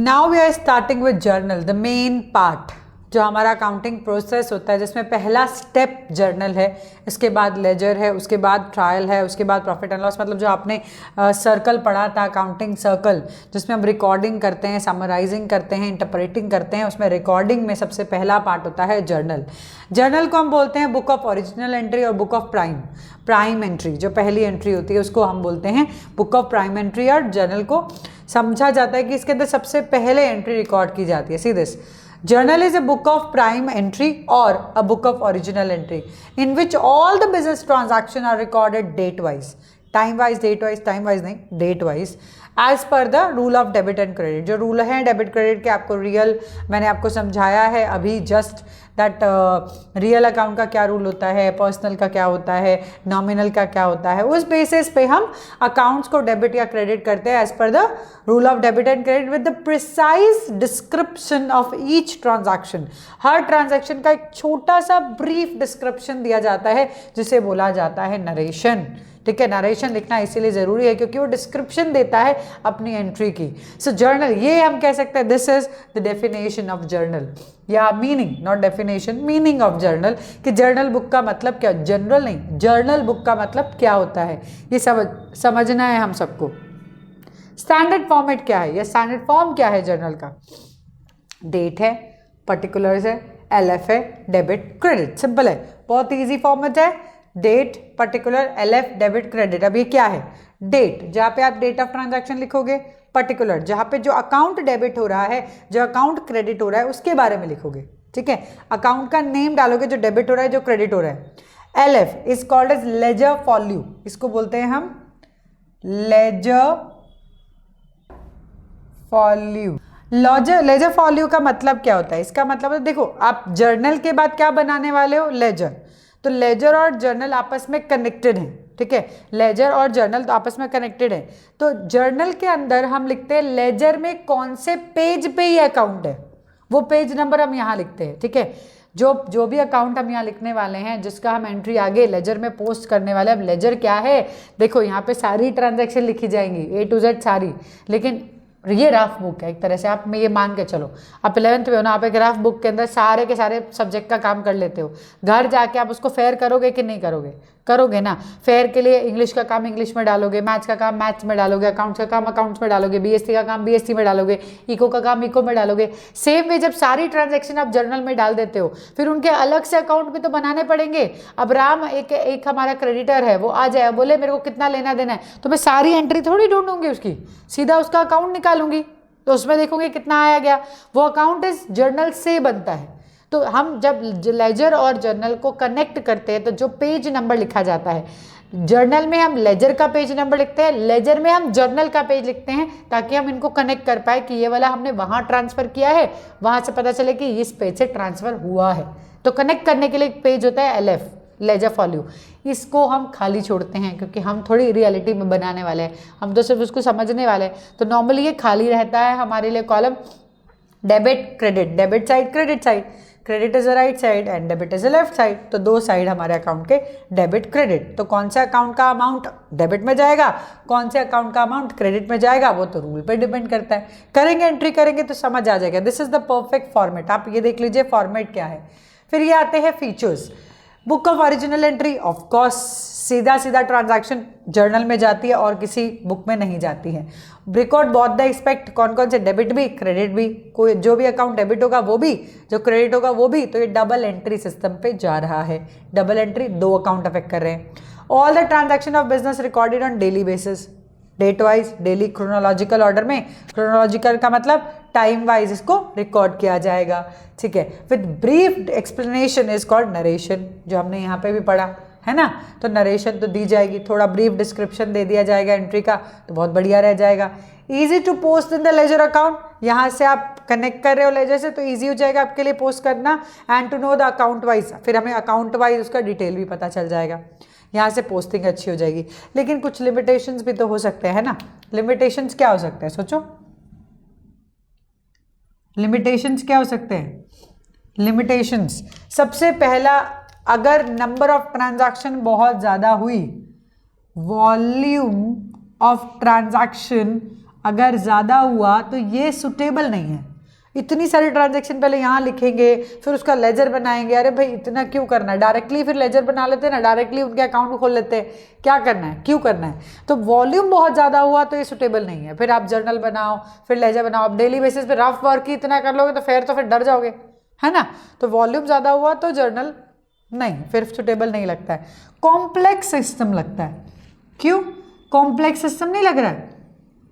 Now we are starting with journal, the main part जो हमारा accounting process होता है, जिसमें पहला स्टेप जर्नल है, इसके बाद लेजर है, उसके बाद ट्रायल है, उसके बाद प्रॉफिट एंड लॉस, मतलब जो आपने सर्कल पढ़ा था अकाउंटिंग सर्कल, जिसमें हम रिकॉर्डिंग करते हैं, समराइजिंग करते हैं, इंटरप्रेटिंग करते हैं, उसमें रिकॉर्डिंग में सबसे पहला पार्ट होता है जर्नल। जर्नल को हम बोलते हैं बुक ऑफ ओरिजिनल एंट्री और बुक ऑफ प्राइम एंट्री। जो पहली एंट्री होती है उसको हम बोलते हैं बुक ऑफ प्राइम एंट्री, और जर्नल को समझा जाता है कि इसके अंदर सबसे पहले एंट्री रिकॉर्ड की जाती है। See this, journal is a book of prime entry or a book of original entry in which all the business transactions are recorded date wise, time wise, नहीं, date wise, as per the rule of debit and credit। जो rule है debit credit के, आपको real मैंने आपको समझाया है अभी जस्ट दैट रियल अकाउंट का क्या रूल होता है, पर्सनल का क्या होता है, नॉमिनल का क्या होता है। उस बेसिस पे हम अकाउंट्स को डेबिट या क्रेडिट करते हैं as per the rule of debit and credit with the precise description of each transaction. हर ट्रांजैक्शन का एक छोटा सा ब्रीफ डिस्क्रिप्शन दिया जाता है जिसे बोला जाता है नरेशन। ठीक है, नरेशन लिखना इसीलिए जरूरी है क्योंकि वो डिस्क्रिप्शन देता है अपनी एंट्री की। सो जर्नल, ये हम कह सकते हैं this is the definition of journal, या meaning, not definition, meaning of journal, कि जर्नल बुक का मतलब क्या, जनरल नहीं, जर्नल बुक का मतलब क्या होता है, ये समझना है हम सबको। स्टैंडर्ड फॉर्मेट क्या है, या स्टैंडर्ड फॉर्म क्या है जर्नल का? डेट है, पर्टिकुलर्स है, एलएफ है, डेबिट क्रेडिट, सिंपल है, बहुत ईजी फॉर्मेट है। Date, particular, LF, debit credit. अब ये क्या है? डेट, जहाँ पे आप डेट ऑफ ट्रांजैक्शन लिखोगे, पर्टिकुलर जहाँ पे जो अकाउंट डेबिट हो रहा है, जो अकाउंट क्रेडिट हो रहा है उसके बारे में लिखोगे। ठीक है, अकाउंट का नेम डालोगे जो डेबिट हो रहा है, जो क्रेडिट हो रहा है। LF is called as ledger folio, इसको बोलते हैं हम लेजर फॉल्यू। लेजर फॉल्यू का मतलब क्या होता है? इसका मतलब है, देखो आप जर्नल के बाद क्या बनाने वाले हो? लेजर। तो लेजर और जर्नल आपस में कनेक्टेड हैं। ठीक है, लेजर और जर्नल तो आपस में कनेक्टेड है। तो जर्नल के अंदर हम लिखते हैं लेजर में कौन से पेज पे ये अकाउंट है, वो पेज नंबर हम यहाँ लिखते हैं। ठीक है, जो भी अकाउंट हम यहाँ लिखने वाले हैं, जिसका हम एंट्री आगे लेजर में पोस्ट करने वाले हैं। अब लेजर क्या है? देखो यहाँ पे सारी ट्रांजैक्शन लिखी जाएंगी, A to Z सारी, लेकिन ये रफ बुक है एक तरह से। आप ये मान के चलो, आप 11th में हो ना, आप एक रफ बुक के अंदर सारे के सारे सब्जेक्ट का काम कर लेते हो। घर जाके आप उसको फेयर करोगे कि नहीं करोगे? करोगे ना। फेयर के लिए इंग्लिश का काम इंग्लिश में डालोगे, मैथ्स का काम मैथ्स में डालोगे, अकाउंट्स का काम अकाउंट्स में डालोगे, बीएससी का काम बीएससी में डालोगे, इको का काम इको में डालोगे। सेम वे जब सारी ट्रांजैक्शन आप जर्नल में डाल देते हो, फिर उनके अलग से अकाउंट भी तो बनाने पड़ेंगे। अब राम एक हमारा क्रेडिटर है, वो आ जाए बोले मेरे को कितना लेना देना है, तो मैं सारी एंट्री थोड़ी ढूंढूंगी उसकी, सीधा उसका अकाउंट निकालूंगी, तो उसमें देखोगे कितना आया गया। वो अकाउंट इस जर्नल से बनता है। तो हम जब लेजर और जर्नल को कनेक्ट करते हैं तो जो पेज नंबर लिखा जाता है, जर्नल में हम लेजर का पेज नंबर लिखते हैं, लेजर में हम जर्नल का पेज लिखते हैं, ताकि हम इनको कनेक्ट कर पाए कि ये वाला हमने वहां ट्रांसफर किया है, वहां से पता चले कि इस पेज से ट्रांसफर हुआ है। तो कनेक्ट करने के लिए एक पेज होता है एलएफ, लेजर फॉल्यू। इसको हम खाली छोड़ते हैं क्योंकि हम थोड़ी रियलिटी में बनाने वाले हैं, हम तो सिर्फ उसको समझने वाले हैं। तो नॉर्मली ये खाली रहता है हमारे लिए column debit credit, debit side credit side, credit is a right side and debit is a left side. तो दो साइड हमारे अकाउंट के डेबिट क्रेडिट। तो कौन से अकाउंट का अमाउंट डेबिट में जाएगा, कौन से अकाउंट का अमाउंट क्रेडिट में जाएगा, वो तो रूल पे डिपेंड करता है। करेंगे, एंट्री करेंगे तो समझ आ जाएगा। This is the perfect format. आप ये देख लीजिए फॉर्मेट क्या है। फिर ये आते हैं features. Book of original entry, of course सीधा ट्रांजैक्शन जर्नल में जाती है और किसी बुक में नहीं जाती है। रिकॉर्ड बोथ द एक्सपेक्ट, कौन कौन से, डेबिट भी क्रेडिट भी, कोई जो भी अकाउंट डेबिट होगा वो भी, जो क्रेडिट होगा वो भी। तो ये डबल एंट्री सिस्टम पे जा रहा है। डबल एंट्री, दो अकाउंट अफेक्ट कर रहे हैं। All the transaction of business recorded on daily basis, date wise, daily chronological order में। क्रोनोलॉजिकल का मतलब टाइम वाइज इसको रिकॉर्ड किया जाएगा। ठीक है, with brief explanation is called narration, जो हमने यहाँ पे भी पढ़ा है ना। तो नरेशन तो दी जाएगी, थोड़ा ब्रीफ डिस्क्रिप्शन दे दिया जाएगा एंट्री का, तो बहुत बढ़िया रह जाएगा। Easy to post in the ledger account, यहाँ से आप कनेक्ट कर रहे हो लेजर से तो इजी हो जाएगा आपके लिए पोस्ट करना। And to know the account wise, फिर हमें अकाउंट वाइज उसका डिटेल भी पता चल जाएगा, यहाँ से पोस्टिंग अच्छी हो जाएगी। लेकिन कुछ लिमिटेशंस भी तो हो सकते हैं ना। लिमिटेशंस क्या हो सकते हैं, सोचो। लिमिटेशंस क्या हो सकते हैं? लिमिटेशंस सबसे पहला, अगर नंबर ऑफ ट्रांजैक्शन बहुत ज़्यादा हुई, वॉल्यूम ऑफ ट्रांजैक्शन अगर ज़्यादा हुआ तो ये सुटेबल नहीं है। इतनी सारी ट्रांजैक्शन पहले यहाँ लिखेंगे, फिर उसका लेजर बनाएंगे, अरे भाई इतना क्यों करना है, डायरेक्टली फिर लेजर बना लेते हैं ना, डायरेक्टली उनके अकाउंट खोल लेते हैं, क्या करना है, क्यों करना है। तो वॉल्यूम बहुत ज़्यादा हुआ तो ये सुटेबल नहीं है। फिर आप जर्नल बनाओ, फिर लेजर बनाओ, आप डेली बेसिस पे रफ वर्क ही इतना कर लोगे तो फिर डर जाओगे, है ना। तो वॉल्यूम ज़्यादा हुआ तो जर्नल नहीं, फिर सुटेबल नहीं लगता है, कॉम्प्लेक्स सिस्टम लगता है। क्यों कॉम्प्लेक्स सिस्टम नहीं लग रहा है,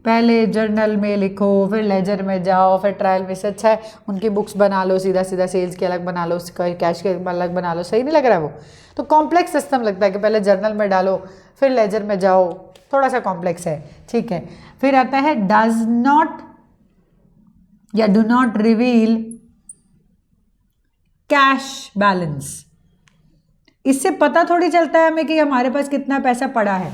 पहले जर्नल में लिखो, फिर लेजर में जाओ, फिर ट्रायल में से अच्छा है उनकी बुक्स बना लो, सीधा सीधा सेल्स के अलग बना लो, कैश के अलग बना लो, सही नहीं लग रहा है वो। तो कॉम्प्लेक्स सिस्टम लगता है कि पहले जर्नल में डालो, फिर लेजर में जाओ, थोड़ा सा कॉम्प्लेक्स है, ठीक है। फिर आता है डज नॉट या do not reveal cash balance. इससे पता थोड़ी चलता है हमें कि हमारे पास कितना पैसा पड़ा है,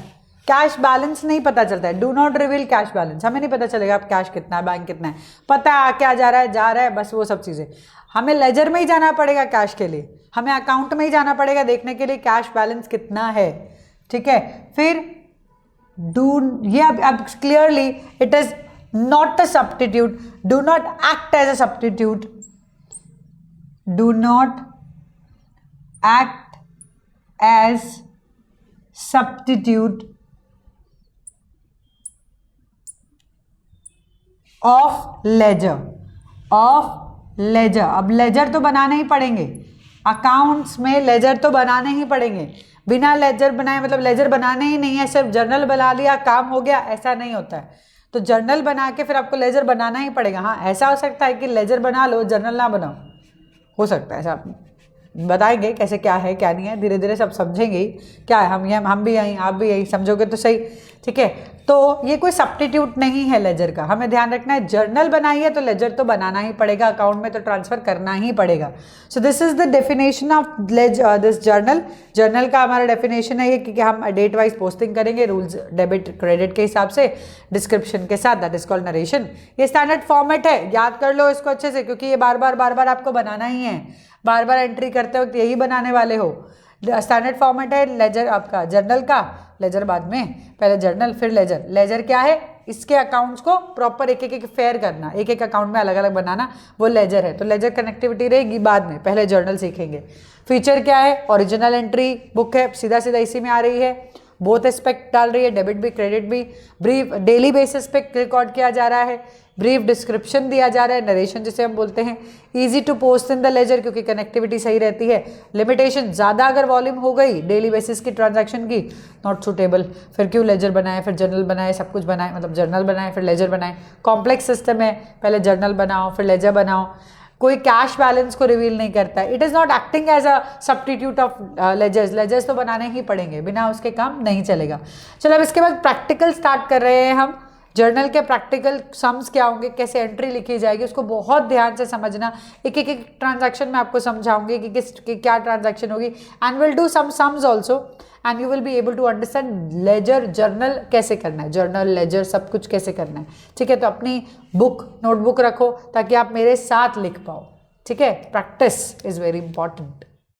कैश बैलेंस नहीं पता चलता है। Do not reveal cash balance, हमें नहीं पता चलेगा आप कैश कितना है, बैंक कितना है, पता है क्या जा रहा है, बस वो सब चीज़ें। हमें लेजर में ही जाना पड़ेगा कैश के लिए, हमें अकाउंट में ही जाना पड़ेगा देखने के लिए कैश बैलेंस कितना है, ठीक है। फिर ये अब clearly it is not a substitute, do not act as a substitute, do not act as substitute of ledger, अब लेजर तो बनाने ही पड़ेंगे, अकाउंट्स में लेजर तो बनाने ही पड़ेंगे। बिना लेजर बनाए मतलब लेजर बनाने ही नहीं है, सिर्फ जर्नल बना लिया काम हो गया, ऐसा नहीं होता है। तो जर्नल बना के फिर आपको लेजर बनाना ही पड़ेगा। हाँ ऐसा हो सकता है कि लेजर बना लो जर्नल ना बनाओ, हो सकता है ऐसा, बताएंगे कैसे क्या है क्या नहीं है, धीरे धीरे सब समझेंगे ही क्या है। हम भी यहीं आप भी यहीं समझोगे तो सही, ठीक है। तो ये कोई सब्स्टिट्यूट नहीं है लेजर का, हमें ध्यान रखना है। जर्नल बनाई है तो लेजर तो बनाना ही पड़ेगा, अकाउंट में तो ट्रांसफर करना ही पड़ेगा। So this is the definition of this journal. Journal का हमारा डेफिनेशन है ये कि हम डेट वाइज पोस्टिंग करेंगे, रूल्स डेबिट क्रेडिट के हिसाब से, डिस्क्रिप्शन के साथ, दैट इज कॉल्ड नरेशन। ये स्टैंडर्ड फॉर्मेट है, याद कर लो इसको अच्छे से, क्योंकि ये बार बार आपको बनाना ही है, बार बार एंट्री करते वक्त यही बनाने वाले हो। स्टैंडर्ड फॉर्मेट है लेजर आपका, जर्नल का, लेजर बाद में, पहले जर्नल फिर लेजर। लेजर क्या है, इसके अकाउंट्स को प्रॉपर एक एक फेयर करना, एक एक अकाउंट में अलग अलग बनाना, वो लेजर है। तो लेजर कनेक्टिविटी रहेगी बाद में, पहले जर्नल सीखेंगे। फीचर क्या है, ओरिजिनल एंट्री बुक है, सीधा सीधा इसी में आ रही है, बोथ एस्पेक्ट डाल रही है, डेबिट भी क्रेडिट भी, ब्रीफ डेली बेसिस पे रिकॉर्ड किया जा रहा है, ब्रीफ डिस्क्रिप्शन दिया जा रहा है, नरेशन जिसे हम बोलते हैं, easy to post in the ledger क्योंकि कनेक्टिविटी सही रहती है। लिमिटेशन, ज़्यादा अगर वॉल्यूम हो गई डेली बेसिस की ट्रांजैक्शन की, नॉट सुटेबल, फिर क्यों लेजर बनाए, फिर जर्नल बनाए, सब कुछ बनाए, मतलब जर्नल बनाए फिर लेजर बनाए। कॉम्प्लेक्स सिस्टम है, पहले जर्नल बनाओ फिर लेजर बनाओ, कोई कैश बैलेंस को रिवील नहीं करता है। It is not acting as a substitute of ledgers, ledgers तो बनाने ही पड़ेंगे, बिना उसके काम नहीं चलेगा। चलो अब इसके बाद प्रैक्टिकल स्टार्ट कर रहे हैं हम। जर्नल के प्रैक्टिकल सम्स क्या होंगे, कैसे एंट्री लिखी जाएगी, उसको बहुत ध्यान से समझना। एक एक ट्रांजैक्शन में आपको समझाऊंगी कि क्या ट्रांजैक्शन होगी, and will do some sums also, and you will be able to understand ledger journal कैसे करना है, जर्नल लेजर सब कुछ कैसे करना है, ठीक है। तो अपनी बुक नोटबुक रखो ताकि आप मेरे साथ लिख पाओ, ठीक है। Practice is very important.